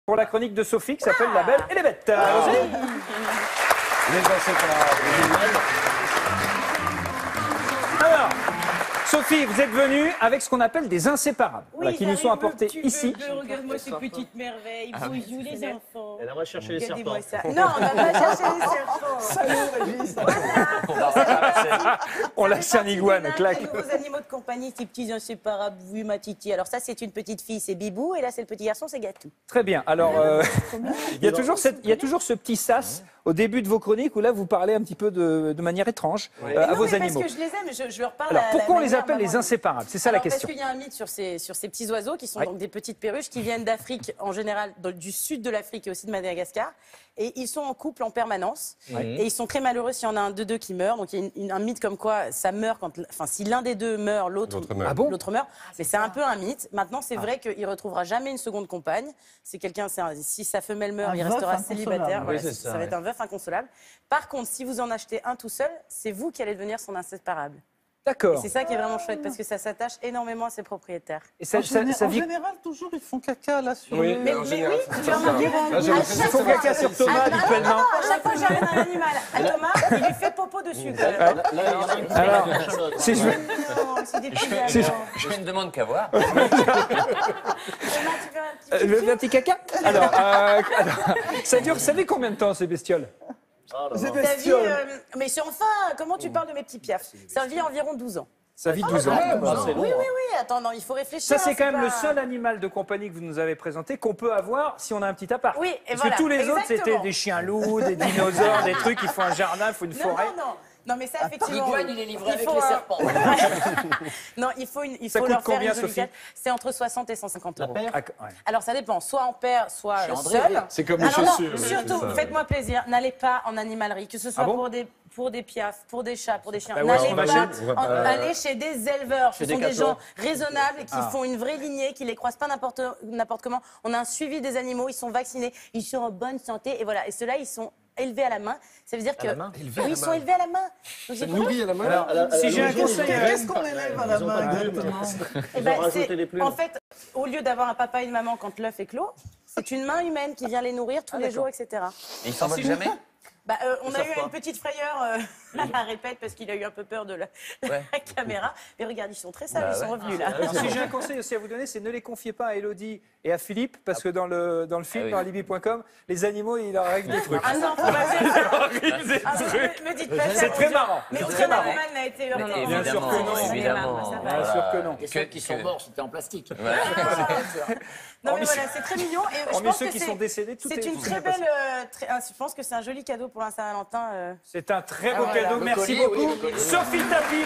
Pour la chronique de Sophie qui s'appelle La Belle et les Bêtes. Allons-y. Les inséparables. Alors, Sophie, vous êtes venue avec ce qu'on appelle des inséparables, voilà, qui nous sont apportés ici. Regarde-moi ces petites merveilles. Bonjour les enfants. Elle aimerait chercher les serpents. Regardez-moi ça. Non, on va pas chercher les serpents. On lâche un iguane, clac. Les nouveaux animaux de compagnie, ces petits inséparables, oui, ma titi. Alors ça, c'est une petite fille, c'est Bibou. Et là, c'est le petit garçon, c'est Gatou. Très bien. Alors, il y a toujours ce petit sas au début de vos chroniques où là, vous parlez un petit peu de manière étrange à vos animaux. Parce que je les aime, je leur parle. Alors, pourquoi on les appelle les inséparables? C'est ça la question. Parce qu'il y a un mythe sur ces petits oiseaux qui sont donc des petites perruches qui viennent d'Afrique, en général du sud de l'Afrique et aussi de Madagascar. Et ils sont en couple en permanence. Et ils sont très malheureux s'il y en a un de deux qui meurt. Donc il y a un mythe comme quoi ça meurt quand. Enfin, si l'un des deux meurt, l'autre meurt. Ah bon? L'autre meurt. Mais c'est un peu un mythe. Maintenant, c'est vrai qu'il ne retrouvera jamais une seconde compagne. C'est quelqu'un, si sa femelle meurt, il restera célibataire. Voilà, ça va être un veuf inconsolable. Par contre, si vous en achetez un tout seul, c'est vous qui allez devenir son inséparable. D'accord. C'est ça qui est vraiment chouette parce que ça s'attache énormément à ses propriétaires. Et ça, En général, toujours, ils font caca là sur Oui. le... Mais oui, tu vas remarquer. Ils font caca sur Thomas habituellement. À chaque fois que j'amène un animal à Thomas, il lui fait popo dessus. Alors, si je veux... Je fais une demande qu'à voir. Je veux un petit caca. Alors, ça dure, vous savez combien de temps ces bestioles? Mais c'est enfin, comment tu parles de mes petits piafs? Ça vit environ 12 ans. Ça vit 12 ans. Oui, attends, non, il faut réfléchir. Ça, c'est quand même le seul animal de compagnie que vous nous avez présenté qu'on peut avoir si on a un petit appart. Oui, et parce voilà, que tous les autres, exactement. c'était des chiens loups, des dinosaures, des trucs, il faut un jardin, il faut une forêt. Non, mais ça, effectivement. L'iguane, il est livré avec les serpents. Non, il faut Ça coûte leur faire combien, une jolie Sophie? quête. C'est entre 60 et 150 euros. Ah, ouais. Alors, ça dépend. Soit en paire, soit seul. C'est comme les Alors, non, chaussures. surtout, faites-moi plaisir, n'allez pas en animalerie, que ce soit Ah bon pour des piafs, pour des chats, pour des chiens. Bah, où est-ce N'allez qu'on pas achète allez chez des éleveurs. Ce sont des gens raisonnables et qui Ah. font une vraie lignée, qui les croisent pas n'importe comment. On a un suivi des animaux, ils sont vaccinés, ils sont en bonne santé. Et voilà. Et ceux-là, ils sont élevés à la main. Ça veut dire que oui, ils sont élevés à la main. Donc, C'est nourri à la main. Alors, si j'ai un conseil, Qu'est-ce qu'on élève à la main exactement? Eh ben, rajouté les plumes. en fait, au lieu d'avoir un papa et une maman quand l'œuf est clos, c'est une main humaine qui vient les nourrir tous les jours, etc. Et ils s'envolent jamais. Bah, on a eu une petite frayeur à la répète parce qu'il a eu un peu peur de la caméra. Mais regarde, ils sont très sages, ils sont revenus là. alors, si j'ai un conseil aussi à vous donner, c'est ne les confiez pas à Elodie et à Philippe, parce que dans le film, dans alibi.com, les animaux, il leur arrive des trucs. Ah non, faut pas dire. Me dites pas ça. C'est très marrant. Mais C'est aucun très marrant. animal n'a été heurté. Bien sûr que non, évidemment. Bien sûr que non. Et ceux qui sont morts, c'était en plastique. Non mais voilà, c'est très mignon. Et je Hormis pense ceux que qui sont décédés, tout c'est est une tout est très passé. belle. Je pense que c'est un joli cadeau pour la Saint-Valentin. C'est un très beau voilà. cadeau. Le Merci collier, oui, beaucoup. le collier. Sophie Tapie.